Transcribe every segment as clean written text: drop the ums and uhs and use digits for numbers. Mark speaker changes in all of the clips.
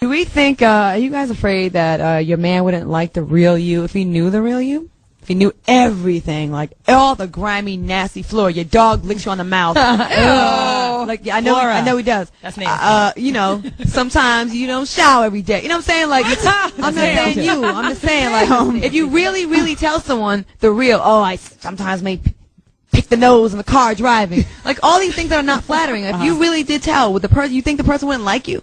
Speaker 1: Do we think, are you guys afraid that your man wouldn't like the real you if he knew the real you? If he knew everything, like all the grimy, nasty floor, your dog licks you on the mouth. Like I know he does.
Speaker 2: That's nasty.
Speaker 1: You know, sometimes you don't shower every day. You know what I'm saying? Like I'm not saying you. I'm just saying like if you really, really tell someone the real, I sometimes may pick the nose in the car driving. Like all these things that are not flattering. If you really did tell with the person, you think the person wouldn't like you?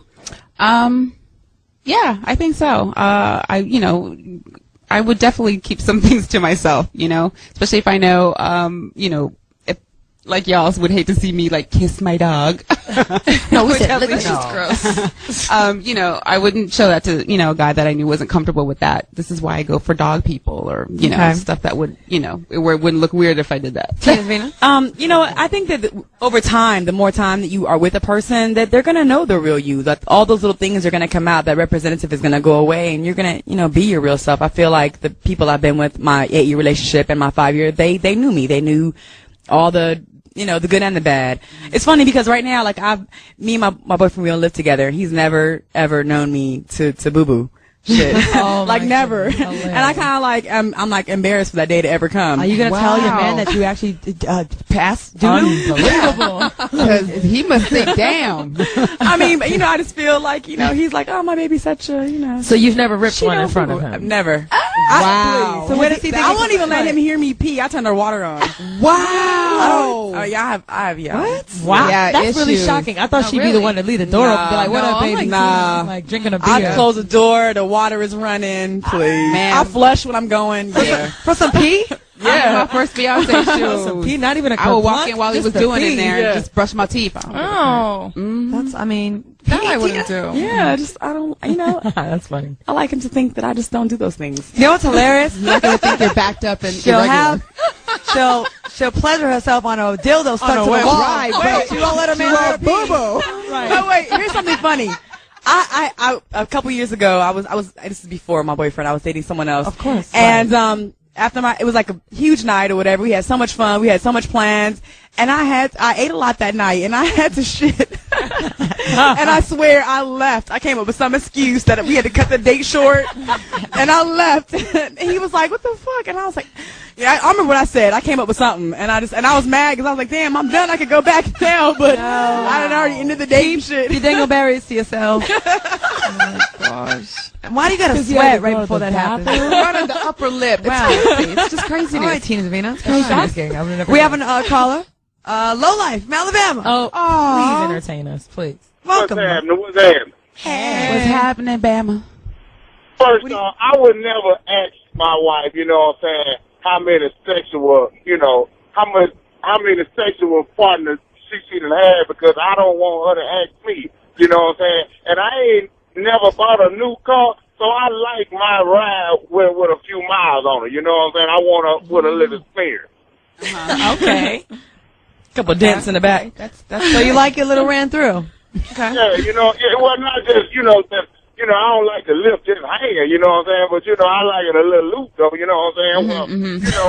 Speaker 3: Yeah, I think so. I would definitely keep some things to myself, especially if I know, if, like y'all would hate to see me like kiss my dog.
Speaker 1: No, we said
Speaker 3: That's just gross. I wouldn't show that to, a guy that I knew wasn't comfortable with that. This is why I go for dog people or, stuff that would, where it wouldn't look weird if I did that.
Speaker 4: I think that over time, the more time that you are with a person, that they're going to know the real you. That all those little things are going to come out. That representative is going to go away and you're going to, be your real self. I feel like the people I've been with, my 8-year relationship and my 5-year, they knew me. They knew all the, the good and the bad. It's funny because right now, like me and my boyfriend, we don't live together. He's never, ever known me to boo-boo. Shit. Like never. And I kind of like, I'm like embarrassed for that day to ever come.
Speaker 1: Are you going to tell your man that you actually passed doo-doo?
Speaker 5: Unbelievable. Because he must think, damn.
Speaker 4: I mean, I just feel like, he's like, oh, my baby's such a,
Speaker 2: So you've never ripped one in front of him?
Speaker 4: Never.
Speaker 5: Wow.
Speaker 1: So where does he think
Speaker 4: I won't even let him hear me pee. I turn the water on.
Speaker 1: Wow.
Speaker 4: Oh, yeah, I have, yeah.
Speaker 1: What?
Speaker 2: Wow.
Speaker 5: Yeah,
Speaker 2: That's really
Speaker 5: issues.
Speaker 2: shocking. I thought she'd be the one to leave the door open and be like, what up, baby?
Speaker 4: Like
Speaker 2: drinking a beer.
Speaker 4: I close the door, the water is running, please.
Speaker 5: Man.
Speaker 4: I flush when I'm going. Yeah.
Speaker 1: For some pee?
Speaker 5: Yeah. My first fiance shoes.
Speaker 2: Pee, not even a
Speaker 5: I would walk in while he was doing it there
Speaker 4: yeah.
Speaker 5: and just brush my teeth.
Speaker 2: Oh.
Speaker 1: That's,
Speaker 5: That I wouldn't do.
Speaker 4: Yeah, I don't,
Speaker 2: That's funny.
Speaker 4: I like him to think that I just don't do those things.
Speaker 1: You know what's hilarious?
Speaker 5: You're not going to think you're backed up and
Speaker 1: She'll
Speaker 5: irregular.
Speaker 1: she'll pleasure herself on a dildo stuck to the wall.
Speaker 5: Right,
Speaker 1: but she won't let her man let her pee.
Speaker 5: boo-boo.
Speaker 4: No, wait, here's something funny. I a couple years ago, I was this is before my boyfriend. I was dating someone else.
Speaker 1: Of course.
Speaker 4: And after it was like a huge night or whatever. We had so much fun. We had so much plans, and I ate a lot that night, and I had to shit. And I swear I left. I came up with some excuse that we had to cut the date short, and I left. And he was like, "What the fuck?" And I was like, "Yeah, I remember what I said. I came up with something, and I was mad because I was like, damn, I'm done. I could go back now, but I had already ended the date shit."
Speaker 1: You dingleberries to yourself.
Speaker 5: Oh, my gosh.
Speaker 1: Why do you gotta sweat right before that happens?
Speaker 5: Right on the upper lip.
Speaker 1: Wow.
Speaker 5: It's crazy. It's just craziness.
Speaker 1: All right, Tina Zavina.
Speaker 2: Crazy.
Speaker 1: We have a caller. Low Life from Alabama.
Speaker 2: Oh, please entertain us, please.
Speaker 1: Welcome.
Speaker 6: What's happening?
Speaker 5: What's happening, Bama?
Speaker 6: First off, I would never ask my wife, how many sexual, how many sexual partners she done had, because I don't want her to ask me, And I ain't never bought a new car, so I like my ride with a few miles on it, I want her with a little spare.
Speaker 4: Okay. Couple dents in the back.
Speaker 1: That's so you like your little ran through. Okay.
Speaker 6: Yeah, it was not just, that, I don't like to lift it hanging, but, I like it a little loose, though, Well,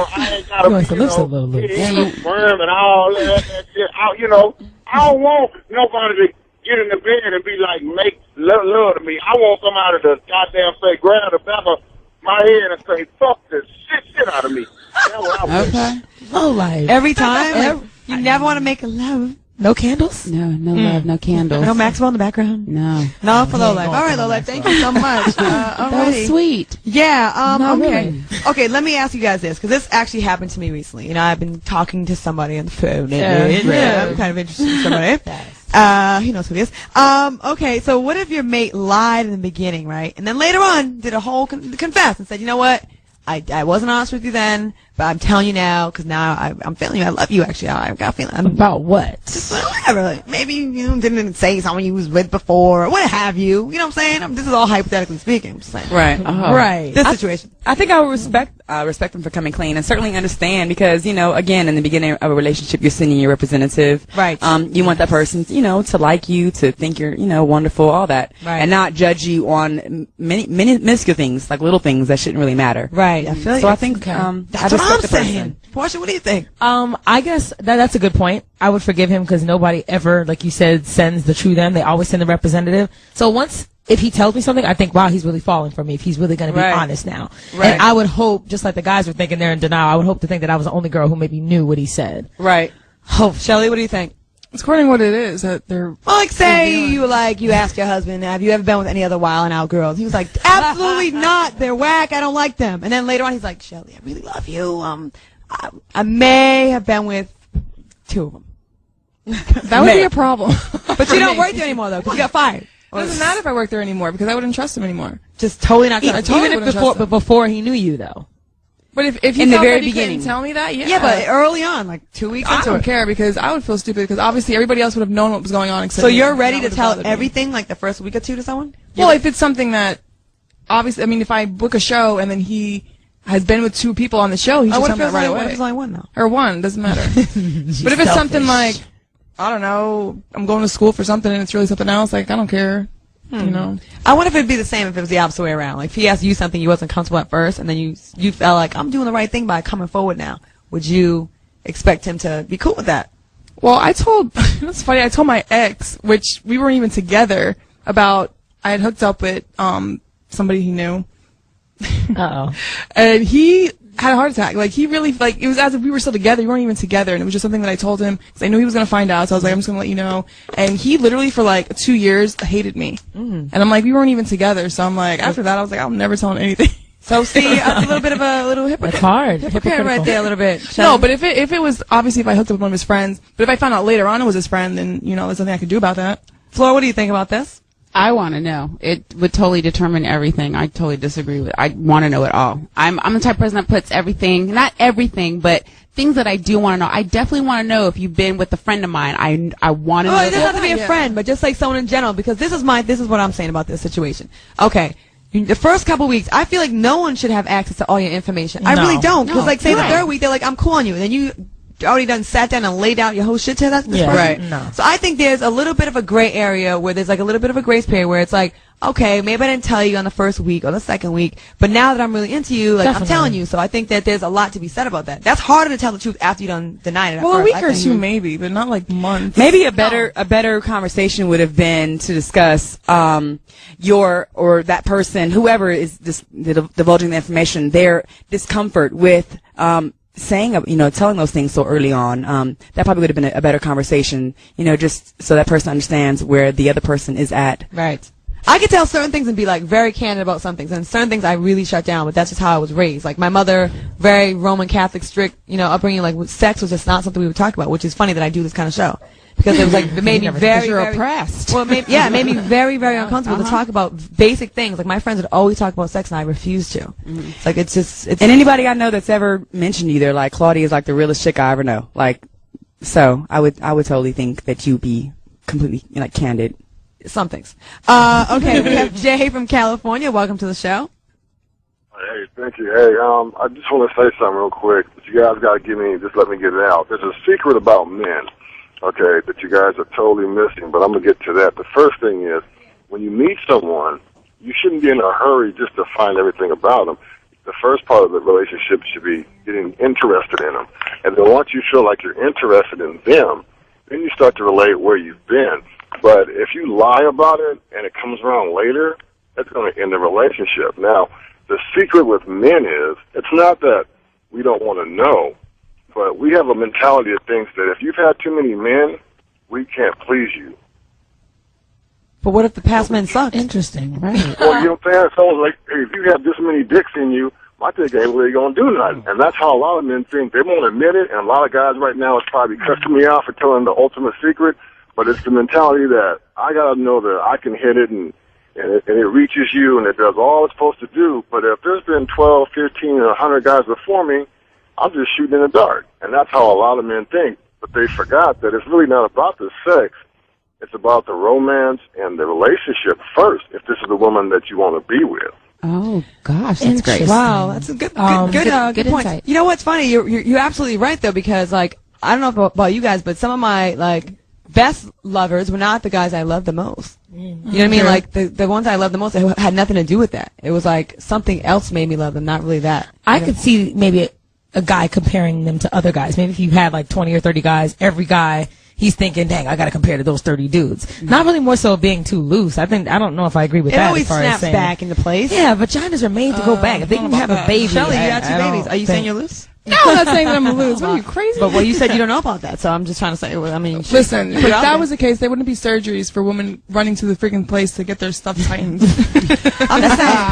Speaker 6: I ain't got to, firm and all that shit. I don't want nobody to get in the bed and be like, make love to me. I want somebody to goddamn say, grab the back of my head and say, fuck the shit out of me. That's what I want.
Speaker 5: Okay.
Speaker 2: Low Life.
Speaker 1: Every time? You never want to make love.
Speaker 2: No candles?
Speaker 3: No love, no candles.
Speaker 1: No Maxwell in the background?
Speaker 3: No.
Speaker 1: No, for Low Life. All right, Low Life, thank you so much.
Speaker 3: That was sweet.
Speaker 1: Yeah,
Speaker 3: No,
Speaker 1: okay.
Speaker 3: really.
Speaker 1: Okay, let me ask you guys this, because this actually happened to me recently. I've been talking to somebody on the phone.
Speaker 2: Yeah.
Speaker 1: I'm kind of interested in somebody. He knows who it is. Okay, so what if your mate lied in the beginning, right? And then later on did a whole confess and said, you know what? I wasn't honest with you then, but I'm telling you now, because now I'm feeling you. I love you, actually. I've got a feeling.
Speaker 2: About what?
Speaker 1: Just whatever. Like, maybe you didn't say someone you was with before, or what have you. You know what I'm saying? This is all hypothetically speaking. I'm just saying.
Speaker 4: Right.
Speaker 2: Right.
Speaker 1: This situation.
Speaker 4: I think I would respect them for coming clean, and certainly understand, because, again, in the beginning of a relationship, you're sending your representative.
Speaker 1: Right.
Speaker 4: You want that person, to like you, to think you're, wonderful, all that.
Speaker 1: Right.
Speaker 4: And not judge you on many minuscule things, like little things that shouldn't really matter.
Speaker 1: Right. I feel
Speaker 4: So
Speaker 1: you.
Speaker 4: I think,
Speaker 1: That's
Speaker 4: I
Speaker 1: what
Speaker 4: respect
Speaker 1: I'm
Speaker 4: the
Speaker 1: saying.
Speaker 4: person.
Speaker 1: Portia, what do you think?
Speaker 2: I guess that's a good point. I would forgive him because nobody ever, like you said, sends the true them. They always send the representative. So if he tells me something, I think, wow, he's really falling for me. If he's really going to be honest now. Right. And I would hope, just like the guys were thinking they're in denial, I would hope to think that I was the only girl who maybe knew what he said.
Speaker 4: Right.
Speaker 1: Oh, Shelly, what do you think?
Speaker 5: It's according to what it is that they're.
Speaker 1: Well, like, say you asked your husband, have you ever been with any other Wild 'N Out girls? He was like, absolutely not. They're whack. I don't like them. And then later on, he's like, Shelly, I really love you. I may have been with 2 of them.
Speaker 5: That would be a problem.
Speaker 1: But you don't work there anymore, though, because you got fired.
Speaker 5: It doesn't matter if I work there anymore because I wouldn't trust him anymore.
Speaker 1: Just totally not trust.
Speaker 2: Even if before he knew you, though.
Speaker 5: But if he
Speaker 4: in the
Speaker 5: felt
Speaker 4: very
Speaker 5: that he
Speaker 4: beginning,
Speaker 5: couldn't tell me that, yeah.
Speaker 1: Yeah, but early on, like 2 weeks
Speaker 5: I
Speaker 1: into
Speaker 5: don't
Speaker 1: it.
Speaker 5: care because I would feel stupid because obviously everybody else would have known what was going on except
Speaker 1: So
Speaker 5: me.
Speaker 1: you're ready
Speaker 5: That
Speaker 1: to
Speaker 5: would have
Speaker 1: tell
Speaker 5: bothered me.
Speaker 1: everything like the first week or two to someone?
Speaker 5: Well, if it's something that obviously, I mean, if I book a show and then he has been with 2 people on the show, he should tell me that right
Speaker 1: What if
Speaker 5: away.
Speaker 1: it's only one, though?
Speaker 5: Or 1, doesn't matter. But if it's something like, I don't know, I'm going to school for something and it's really something else, like, I don't care. You know?
Speaker 1: I wonder if it'd be the same if it was the opposite way around. Like, if he asked you something you wasn't comfortable at first, and then you felt like, I'm doing the right thing by coming forward now. Would you expect him to be cool with that?
Speaker 5: Well, it's funny, I told my ex, which we weren't even together, about, I had hooked up with, somebody he knew.
Speaker 2: Uh-oh.
Speaker 5: And he had a heart attack. Like, he really, like, it was as if we were still together. We weren't even together. And it was just something that I told him because I knew he was going to find out. So I was like, I'm just going to let you know. And he literally, for like 2 years, hated me. And I'm like, we weren't even together. So I'm like, after that, I was like, I'm never telling anything.
Speaker 1: So, see, that's a little bit of a little hypocrite.
Speaker 2: It's hard.
Speaker 1: Hypocrite right there a little bit.
Speaker 5: No, but if it was, obviously, if I hooked up with one of his friends, but if I found out later on it was his friend, then, you know, there's nothing I could do about that.
Speaker 1: Flora, what do you think about this?
Speaker 3: I want to know. It would totally determine everything. I totally disagree with. I want to know it all. I'm the type of person that puts everything, not everything, but things that I do want to know. I definitely want to know if you've been with a friend of mine. I want to know.
Speaker 1: It doesn't have to be a friend, but just like someone in general, because this is what I'm saying about this situation. Okay. The first couple weeks, I feel like no one should have access to all your information. I really don't. Because, like, say the 3rd week, they're like, I'm cool on you. And then you already done sat down and laid out your whole shit to that person.
Speaker 2: Right. No.
Speaker 1: So I think there's a little bit of a gray area where there's like a little bit of a grace period where it's like, okay, maybe I didn't tell you on the first week or the second week, but now that I'm really into you, like I'm telling you. So I think that there's a lot to be said about that. That's harder to tell the truth after you done denied it at
Speaker 5: Well,
Speaker 1: first,
Speaker 5: a week or 2 maybe, but not like months.
Speaker 4: Maybe a better conversation would have been to discuss your or that person, whoever is divulging the information, their discomfort with saying, telling those things so early on. That probably would have been a better conversation, just so that person understands where the other person is at.
Speaker 1: Right. I could tell certain things and be like very candid about some things, and certain things I really shut down. But that's just how I was raised. Like my mother, very Roman Catholic, strict, upbringing. Like sex was just not something we would talk about. Which is funny that I do this kind of show because it was like it made me very
Speaker 2: oppressed.
Speaker 1: Well, it made me very very uncomfortable to talk about basic things. Like my friends would always talk about sex, and I refused to. Mm-hmm. It's like it's.
Speaker 4: And anybody I know that's ever mentioned either, like Claudia is like the realest chick I ever know. Like, so I would totally think that you'd be completely candid.
Speaker 1: Some things. Okay, we have Jay from California. Welcome to the show.
Speaker 6: Hey, thank you. Hey, I just want to say something real quick. But you guys got to just let me get it out. There's a secret about men, okay, that you guys are totally missing, but I'm going to get to that. The first thing is, when you meet someone, you shouldn't be in a hurry just to find everything about them. The first part of the relationship should be getting interested in them. And then once you feel like you're interested in them, then you start to relate where you've been. But if you lie about it and it comes around later, that's going to end the relationship. Now, the secret with men is, it's not that we don't want to know, but we have a mentality that thinks that if you've had too many men, we can't please you.
Speaker 1: But what if the past men suck?
Speaker 2: Interesting, right?
Speaker 6: Well, you know what I'm saying? So like, hey, if you have this many dicks in you, my thing ain't really going to do nothing. And that's how a lot of men think. They won't admit it, and a lot of guys right now is probably cussing me out for telling the ultimate secret. But it's the mentality that I got to know that I can hit it and it reaches you and it does all it's supposed to do. But if there's been 12, 15, and 100 guys before me, I'm just shooting in the dark. And that's how a lot of men think. But they forgot that it's really not about the sex. It's about the romance and the relationship first, if this is the woman that you want to be with.
Speaker 3: Oh, gosh, that's great.
Speaker 1: Wow, that's a good point.
Speaker 2: Insight.
Speaker 1: You know what's funny? You're absolutely right, though, because, like, I don't know about you guys, but some of my, like, best lovers were not the guys I loved the most. You know what I mean? Like, the ones I loved the most had nothing to do with that. It was like something else made me love them, not really that.
Speaker 2: I could see maybe a guy comparing them to other guys. Maybe if you had like 20 or 30 guys, every guy he's thinking, dang, I got to compare to those 30 dudes. Not really more so being too loose. I don't know if I agree with that.
Speaker 1: It always
Speaker 2: as far
Speaker 1: snaps
Speaker 2: as saying,
Speaker 1: back into place.
Speaker 2: Yeah, vaginas are made to go back. If they can have a baby.
Speaker 1: Shelly, you got two
Speaker 2: I don't
Speaker 1: babies. Are you saying
Speaker 2: think-
Speaker 1: you're loose?
Speaker 5: No, I'm not saying that I'm a lose. What are you, crazy?
Speaker 1: But well, you said you don't know about that, so I'm just trying to say. Well, I mean,
Speaker 5: Listen, if
Speaker 1: put it out
Speaker 5: that
Speaker 1: there.
Speaker 5: was the case, there wouldn't be surgeries for women running to the freaking place to get their stuff tightened.
Speaker 1: I'm just saying.